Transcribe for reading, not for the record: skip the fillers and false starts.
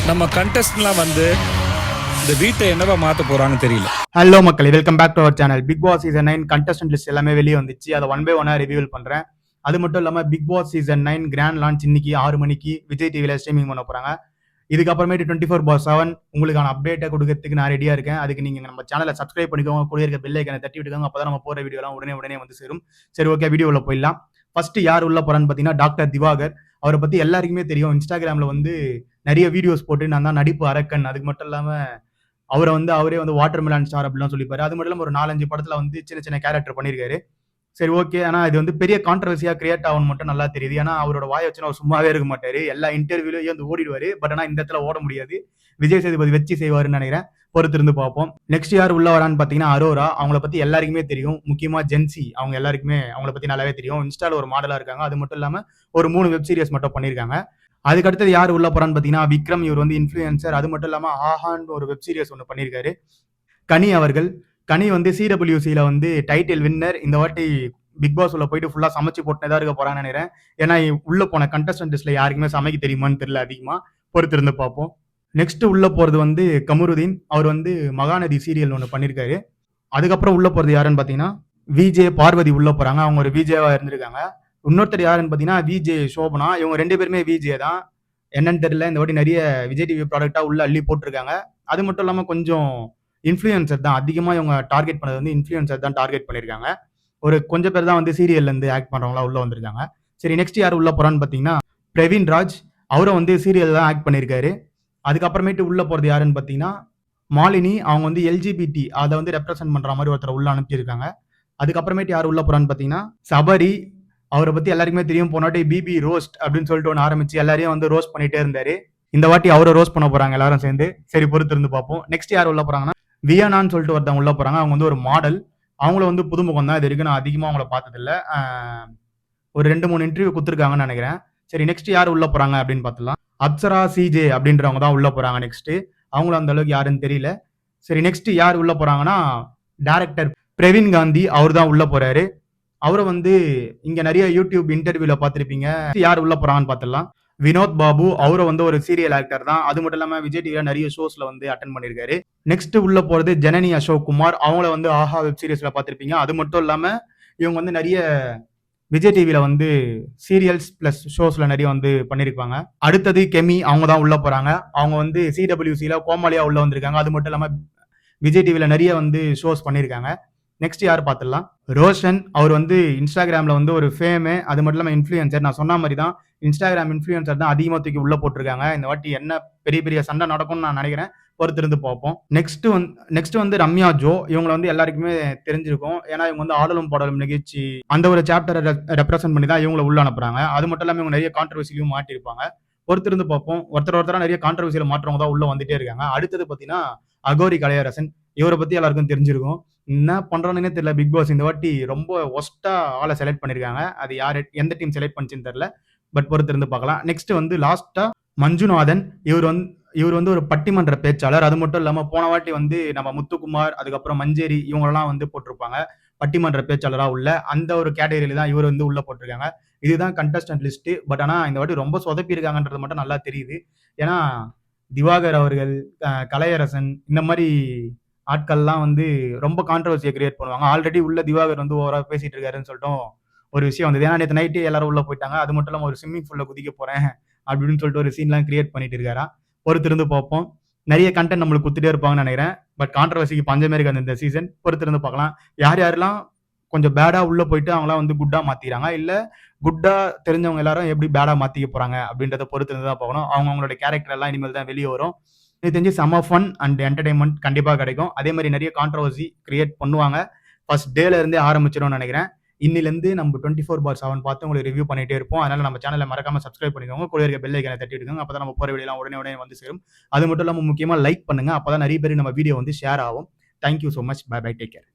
நம்ம கண்டெஸ்ட்லாம் வந்து இந்த வீட்டை என்னவா மாற்ற போறாங்கன்னு தெரியல. ஹலோ மக்களே, welcome back to our channel. Bigg pass season 9 contestant list எல்லாமே வெளியே வந்துச்சு. அதை ஒன் பை ஒன்னா ரிவியூல் பண்றேன். அது மட்டும் இல்லாமல் big pass season 9 grand launch இன்னைக்கு 6 மணிக்கு விஜய் டிவியில் ஸ்ட்ரீமிங் பண்ண போறாங்க. இதுக்கப்புறமேட்டு 24/7 உங்களுக்கான அப்டேட்டை கொடுக்கறதுக்கு நான் ரெடியா இருக்கேன். அதுக்கு நீங்க நம்ம சேனலை சப்ஸ்கிரைப் பண்ணிக்கோங்க, கூட இருக்க பெல் ஐக்கனை தட்டி விட்டுக்கோங்க. அப்பதான் நம்ம போற வீடியோலாம் உடனே வந்து சேரும். சரி, ஓகே, வீடியோல போயிடலாம். ஃபர்ஸ்ட் யார் உள்ள போறான்னு பார்த்தீங்கன்னா டாக்டர் திவாகர். அவரை பத்தி எல்லாருக்குமே தெரியும். இன்ஸ்டாகிராம்ல வந்து நிறைய வீடியோஸ் போட்டு நான் தான் நடிப்பு அரக்கன், அதுக்கு மட்டும் இல்லாம அவரே வந்து வாட்டர் மெலான் ஸ்டார் அப்படிலாம் சொல்லிப்பாரு. அது மட்டும் இல்லாம ஒரு 4-5 படத்துல வந்து சின்ன கேரக்டர் பண்ணியிருக்காரு. சரி, ஓகே. ஆனா இது வந்து பெரிய கான்ட்ரவர்சியா கிரியேட் ஆகும் மட்டும் நல்லா தெரியுது. ஏன்னா அவரோட வாயை வச்சு அவர் சும்மாவே இருக்க மாட்டாரு. எல்லா இன்டர்வியூலயும் வந்து ஓடிடுவாரு. பட் ஆனா இந்த இடத்துல ஓட முடியாது. விஜய் சேதுபதி வச்சு செய்வாருன்னு நினைக்கிறேன். பொறுத்திருந்து பார்ப்போம். நெக்ஸ்ட் யார் உள்ள வரான்னு பாத்தீங்கன்னா அரோரா. அவங்கள பத்தி எல்லாருக்குமே தெரியும். முக்கியமா ஜென்சி அவங்க எல்லாருக்குமே அவங்கள பத்தி நல்லாவே தெரியும். இன்ஸ்டால ஒரு மாடலா இருக்காங்க. அது மட்டும் இல்லாம ஒரு 3 வெப் சீரிஸ் மட்டும் பண்ணிருக்காங்க. அதுக்கு அடுத்தது யார் உள்ள போறான்னு பாத்தீங்கன்னா விக்ரம். இவர் வந்து இன்ஃபுளுசர். அது மட்டும் இல்லாம ஆஹான்னு ஒரு வெப் சீரிஸ் ஒன்று பண்ணியிருக்காரு. கனி அவர்கள். கனி வந்து சிடபிள்யூசியில வந்து டைட்டில் வின்னர். இந்த வாட்டி பிக் பாஸ் உள்ள போயிட்டு ஃபுல்லா சமைச்சு போட்டுதான் இருக்க போறான்னு நினைக்கிறேன். ஏன்னா உள்ள போன கண்டஸ்டன்ட் லிஸ்ட்ல யாருக்குமே சமைக்க தெரியுமான்னு தெரியல. அதிகமா பொறுத்திருந்து பார்ப்போம். நெக்ஸ்ட் உள்ள போறது வந்து கமருதீன். அவர் வந்து மகாநதி சீரியல் ஒன்று பண்ணியிருக்காரு. அதுக்கப்புறம் உள்ள போறது யாருன்னு பாத்தீங்கன்னா விஜே பார்வதி உள்ள போறாங்க. அவங்க ஒரு விஜேவா இருந்திருக்காங்க. இன்னொருத்தர் யாருன்னு பாத்தீங்கன்னா விஜே சோபனா. இவங்க 2 பேருமே விஜே தான். என்னன்னு தெரியல, இந்த வாட்டி நிறைய விஜய் டிவி ப்ராடக்டா உள்ள அள்ளி போட்டிருக்காங்க. அது மட்டும் இல்லாம கொஞ்சம் இன்ஃப்ளூயன்சர் தான் அதிகமா இவங்க டார்கெட் பண்ணது வந்து இன்ஃப்ளூயன்சர் தான் டார்கெட் பண்ணியிருக்காங்க. ஒரு கொஞ்சம் பேர் தான் வந்து சீரியல்ல இருந்து ஆக்ட் பண்றவங்களா உள்ள வந்திருக்காங்க. சரி, நெக்ஸ்ட் யார் உள்ள போறான்னு பாத்தீங்கன்னா பிரவீன் ராஜ். அவரும் வந்து சீரியல் தான் ஆக்ட் பண்ணியிருக்காரு. அதுக்கப்புறமேட்டு உள்ள போறது யாருன்னு பாத்தீங்கன்னா மாலினி. அவங்க வந்து எல்ஜிபிடி அதை வந்து ரெப்ரசென்ட் பண்ற மாதிரி ஒருத்தர் உள்ள அனுப்பியிருக்காங்க. அதுக்கப்புறமேட்டு யார் உள்ள போறான்னு பாத்தீங்கன்னா சபரி. அவரை பத்தி எல்லாருக்குமே தெரியும். போனாட்டி பிபி ரோஸ்ட் அப்படின்னு சொல்லிட்டு ஒன்று ஆரம்பிச்சு எல்லாரையும் வந்து ரோஸ்ட் பண்ணிட்டே இருந்தாரு. இந்த வாட்டி அவரை ரோஸ்ட் பண்ண போறாங்க எல்லாரும் சேர்ந்து. சரி, பொறுத்து இருந்து பார்ப்போம். நெக்ஸ்ட் யார் உள்ள போறாங்கன்னா வியனான்னு சொல்லிட்டு ஒருத்தவங்க உள்ள போறாங்க. அவங்க வந்து ஒரு மாடல். அவங்கள வந்து புதுமுகம் தான். இது வரைக்கும் நான் அதிகமா அவங்கள பார்த்தது இல்ல. ஒரு 2-3 இன்டர்வியூ கொடுத்துருக்காங்கன்னு நினைக்கிறேன். சரி, நெக்ஸ்ட் யார் உள்ள போறாங்க அப்படின்னு பார்த்துலாம். அப்சரா சிஜே அப்படின்றவங்க தான் உள்ள போறாங்க. நெக்ஸ்ட் அவங்களும் அந்த அளவுக்கு யாருன்னு தெரியல. சரி, நெக்ஸ்ட் யார் உள்ள போறாங்கன்னா டைரக்டர் பிரவீன் காந்தி. அவர் தான் உள்ள போறாரு. அவரை வந்து இங்க நிறைய யூடியூப் இன்டர்வியூல பார்த்திருப்பீங்க. யார் உள்ள போறாங்கன்னு பார்த்துலாம். வினோத் பாபு. அவரை வந்து ஒரு சீரியல் ஆக்டர் தான். அது மட்டும் இல்லாம விஜய் டிவில நிறைய ஷோஸ்ல வந்து அட்டன் பண்ணிருக்காரு. நெக்ஸ்ட் உள்ள போறது ஜனனி அசோக் குமார். அவங்கள வந்து ஆஹா வெப் சீரிஸ்ல பார்த்திருப்பீங்க. அது மட்டும் இல்லாம இவங்க வந்து நிறைய விஜய் டிவில வந்து சீரியல்ஸ் பிளஸ் ஷோஸ்ல நிறைய வந்து பண்ணிருப்பாங்க. அடுத்தது கெமி. அவங்க தான் உள்ள போறாங்க. அவங்க வந்து சிடபிள்யூசில கோமாளியா உள்ள வந்திருக்காங்க. அது மட்டும் இல்லாம விஜய் டிவில நிறைய வந்து ஷோஸ் பண்ணிருக்காங்க. நெக்ஸ்ட் யார் பார்த்துடலாம். ரோஷன். அவர் வந்து இன்ஸ்டாகிராம்ல வந்து ஒரு ஃபேமு. அது மட்டும் இல்லாம இன்ஃப்ளூயன்சர். நான் சொன்ன மாதிரி தான் இன்ஸ்டாகிராம் இன்ஃப்ளூயன்சர் தான் அதிகமாக தூக்கி உள்ள போட்டிருக்காங்க. இந்த வாட்டி என்ன பெரிய சண்டை நடக்கும்னு நான் நினைக்கிறேன். பொறுத்திருந்து பார்ப்போம். நெக்ஸ்ட் வந்து ரம்யா ஜோ. இவங்களை வந்து எல்லாருக்குமே தெரிஞ்சிருக்கும். ஏன்னா இவங்க வந்து ஆடலும் பாடலும் நிகழ்ச்சி அந்த ஒரு சாப்டரை ரெப்ரசென்ட் பண்ணி தான் இவங்களை உள்ள அனுப்புறாங்க. அது மட்டும் இல்லாம இவங்க நிறைய கான்ட்ரவர்சிலையும் மாட்டிருப்பாங்க. பொறுத்திருந்து பார்ப்போம். ஒருத்தரா நிறைய கான்ட்ரவர்சியில மாற்றவங்க தான் உள்ள வந்துட்டே இருக்காங்க. அடுத்தது பாத்தீங்கன்னா அகோரி கலையரசன். இவரை பத்தி எல்லாருக்கும் தெரிஞ்சிருக்கும். என்ன பண்றானுன்னே தெரியல. பிக் பாஸ் இந்த வாட்டி ரொம்ப ஒஸ்டா ஆளை செலக்ட் பண்ணிருக்காங்க. அது யாரு எந்த டீம் செலக்ட் பண்ணிச்சுன்னு தெரியல. பட் பொறுத்திருந்து பார்க்கலாம். நெக்ஸ்ட் வந்து லாஸ்டா மஞ்சுநாதன். இவர் வந்து ஒரு பட்டிமன்ற பேச்சாளர். அது மட்டும் இல்லாம போன வாட்டி வந்து நம்ம முத்துக்குமார், அதுக்கப்புறம் மஞ்சேரி இவங்களெல்லாம் வந்து போட்டிருப்பாங்க பட்டிமன்ற பேச்சாளரா உள்ள. அந்த ஒரு கேட்டகரியில தான் இவர் வந்து உள்ள போட்டிருக்காங்க. இதுதான் கண்டஸ்டன்ட் லிஸ்ட். பட் ஆனா இந்த வாட்டி ரொம்ப சொதப்பி இருக்காங்கன்றது மட்டும் நல்லா தெரியுது. ஏன்னா திவாகர் அவர்கள், கலையரசன், இந்த மாதிரி ஆட்கள்லாம் வந்து ரொம்ப கான்ட்ரவர்சியை கிரியேட் பண்ணுவாங்க. ஆல்ரெடி உள்ள திவாகர் வந்து ஓவரா பேசிட்டு இருக்காருன்னு சொல்லிட்டு ஒரு விஷயம் வந்தது. ஏன்னா நேற்று நைட்டு எல்லாரும் உள்ள போயிட்டாங்க. அது மட்டும் இல்லாம ஒரு ஸ்விம்மிங் பூல்ல குதிக்க போறேன் அப்படின்னு சொல்லிட்டு ஒரு சீன்லாம் கிரியேட் பண்ணிட்டு இருக்காரா. பொறுத்திருந்து பார்ப்போம். நிறைய கண்டென்ட் நம்மளுக்கு கொடுத்துட்டே இருப்பாங்கன்னு நினைக்கிறேன். பட் கான்ட்ரவர்சிக்கு பஞ்சமே இருக்காது இந்த சீசன். பொறுத்திருந்து பார்க்கலாம். யாரெல்லாம் கொஞ்சம் பேடா உள்ள போயிட்டு அவங்களாம் வந்து குட்டா மாத்திக்கிறாங்க, இல்ல குட்டா தெரிஞ்சவங்க எல்லாரும் எப்படி பேடா மாத்திக்க போறாங்க அப்படின்றத பொறுத்திருந்து தான் பார்க்கணும். அவங்களோட கேரக்டர் எல்லாம் இனிமேல் தான் வெளியே வரும். இது தெரிஞ்சு செம ஃபன் அண்ட் என்டர்டைன்மெண்ட் கண்டிப்பா கிடைக்கும். அதே மாதிரி நிறைய கான்ட்ரவர்சி கிரியேட் பண்ணுவாங்க. ஃபர்ஸ்ட் டேல இருந்தே ஆரம்பிச்சிடும்னு நினைக்கிறேன். இன்னிலிருந்து நம்ம 24/7 பார்த்து உங்களுக்கு ரிவ்யூ பண்ணிட்டே இருப்போம். அதனால நம்ம சேனலை மறக்காம சப்ஸ்கிரைப் பண்ணிக்கோங்க. கூட இருக்க பெல் ஐக்கனை தட்டி விடுங்க. அப்பதான் நம்ம போற வீடியோலாம் உடனே வந்து சேரும். அது மட்டும் இல்லாம முக்கியமா லைக் பண்ணுங்க. அப்பதான் நிறைய பேர் நம்ம வீடியோ வந்து ஷேர் ஆகும். Thank you so much. Bye bye. Take care.